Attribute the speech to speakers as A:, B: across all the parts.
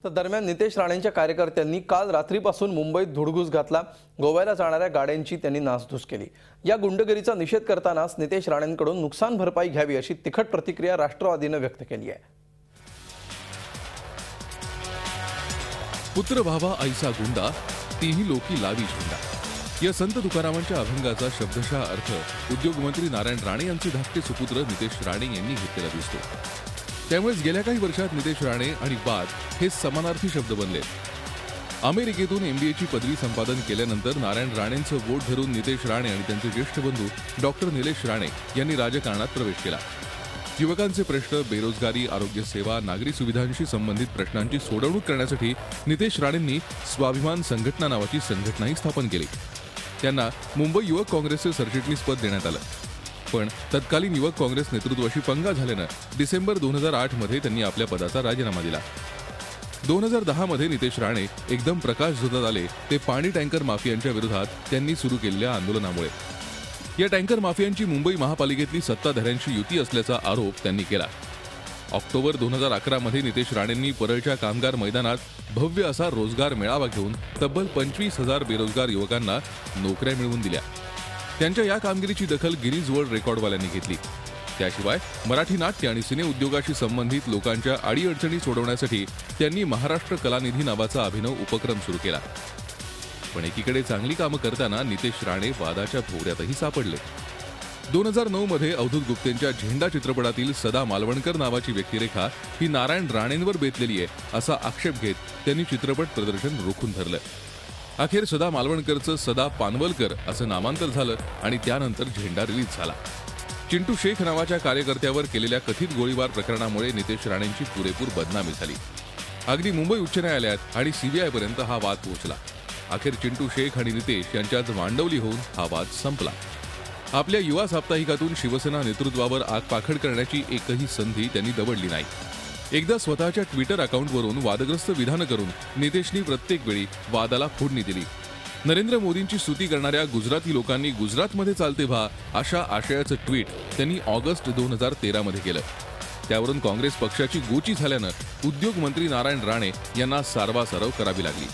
A: तर दरम्यान नितेश राणेंच्या कार्यकर्त्यांनी काल रात्रीपासून मुंबईत धुडगूस घातला। गोव्याला जाणाऱ्या गाड्यांची त्यांनी नासधूस केली। या गुंडगिरीचा निषेध करतानाच नितेश राणेंकडून नुकसान भरपाई घ्यावी अशी तिखट प्रतिक्रिया राष्ट्रवादीने व्यक्त केली आहे।
B: पुत्र भावा आईचा गुंडा तीही लोकी लावी झेंडा या संत तुकारामांच्या अभंगाचा शब्दशः अर्थ उद्योगमंत्री नारायण राणे यांचे धाकटे सुपुत्र नितेश राणे यांनी घेतलेला दिसतो। त्यामुळेच गेल्या काही वर्षात नितेश राणे आणि वाद हे समानार्थी शब्द बनले। अमेरिकेतून MBAची पदवी संपादन केल्यानंतर नारायण राणेंचं वोट धरून नितेश राणे आणि त्यांचे ज्येष्ठ बंधू डॉक्टर निलेश राणे यांनी राजकारणात प्रवेश केला। युवकांचे प्रश्न, बेरोजगारी, आरोग्य सेवा, नागरी सुविधांशी संबंधित प्रश्नांची सोडवणूक करण्यासाठी नितेश राणेंनी स्वाभिमान संघटना नावाची संघटनाही स्थापन केली। त्यांना मुंबई युवक काँग्रेसचे सरचिटणीस पद देण्यात आलं, पण तत्कालीन युवक काँग्रेस नेतृत्वाशी पंगा झाल्यानं डिसेंबर 2008 मध्ये त्यांनी आपल्या पदाचा राजीनामा दिला। 2010 मध्ये नितेश राणे एकदम प्रकाश झोतात आले ते पाणी टँकर माफियांच्या विरोधात त्यांनी सुरू केलेल्या आंदोलनामुळे। या टँकर माफियांची मुंबई महापालिकेतली सत्ताधाऱ्यांशी युती असल्याचा आरोप त्यांनी केला। ऑक्टोबर 2011 मध्ये नितेश राणेंनी परळच्या कामगार मैदानात भव्य असा रोजगार मेळावा घेऊन तब्बल 25,000 बेरोजगार युवकांना नोकऱ्या मिळवून दिल्या। त्यांच्या या कामगिरीची दखल गिनीज वर्ल्ड रेकॉर्डवाल्यांनी घेतली। त्याशिवाय मराठी नाट्य आणि सिने उद्योगाशी संबंधित लोकांच्या अडीअडचणी सोडवण्यासाठी त्यांनी महाराष्ट्र कलानिधी नावाचा अभिनव उपक्रम सुरू केला। पण एकीकडे चांगली कामं करताना नितेश राणे वादाच्या भोवऱ्यातही सापडले। 2009 मध्ये अवधूत गुप्तेंच्या झेंडा चित्रपटातील सदा मालवणकर नावाची व्यक्तिरेखा ही नारायण राणेंवर बेतलेली आहे असा आक्षेप घेत त्यांनी चित्रपट प्रदर्शन रोखून धरलं। अखेर सदा मालवणकरचं सदा पानवलकर असं नामांतर झालं आणि त्यानंतर झेंडा रिलीज झाला। चिंटू शेख नावाच्या कार्यकर्त्यावर केलेल्या कथित गोळीबार प्रकरणामुळे नितेश राणेंची पुरेपूर बदनामी झाली। अगदी मुंबई उच्च न्यायालयात आणि CBI पर्यंत हा वाद पोहोचला। अखेर चिंटू शेख आणि नितेश यांच्यात मांडवली होऊन हा वाद संपला। आपल्या युवा साप्ताहिकातून शिवसेना नेतृत्वावर आगपाखड करण्याची एकही संधी त्यांनी दवडली नाही। एकदा स्वतःच्या ट्विटर अकाउंटवरून वादग्रस्त विधानं करून नितेशनी प्रत्येक वेळी वादाला फोडणी दिली। नरेंद्र मोदींची स्तुती करणाऱ्या गुजराती लोकांनी गुजरातमध्ये चालते व्हा अशा आशयाचं ट्विट त्यांनी ऑगस्ट 2013 मध्ये केलं। त्यावरून काँग्रेस पक्षाची गोची झाल्यानं उद्योगमंत्री नारायण राणे यांना सारवासारव करावी लागली।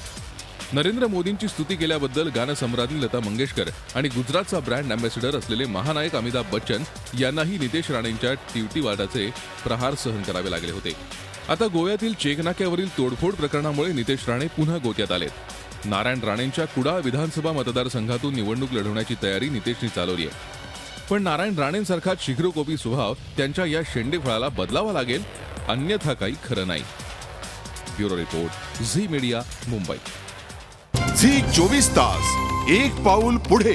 B: नरेंद्र मोदींची स्तुती केल्याबद्दल गानसम्राज्ञी लता मंगेशकर आणि गुजरातचा ब्रँड अँबॅसेडर असलेले महानायक अमिताभ बच्चन यांनाही नितेश राणेंच्या टिवटीवादाचे प्रहार सहन करावे लागले होते। आता गोव्यातील चेकनाक्यावरील तोडफोड प्रकरणामुळे नितेश राणे पुन्हा गोत्यात आलेत। नारायण राणेंच्या कुडाळ विधानसभा मतदारसंघातून निवडणूक लढवण्याची तयारी नितेशने चालवली आहे। पण नारायण राणेंसारखा शीघ्रकोपी स्वभाव त्यांच्या या शेंडेफळाला बदलावा लागेल, अन्यथा काही खरं नाही। Bureau report, Zee media, Mumbai.
C: Zee 24 तास, एक पाऊल पुढे।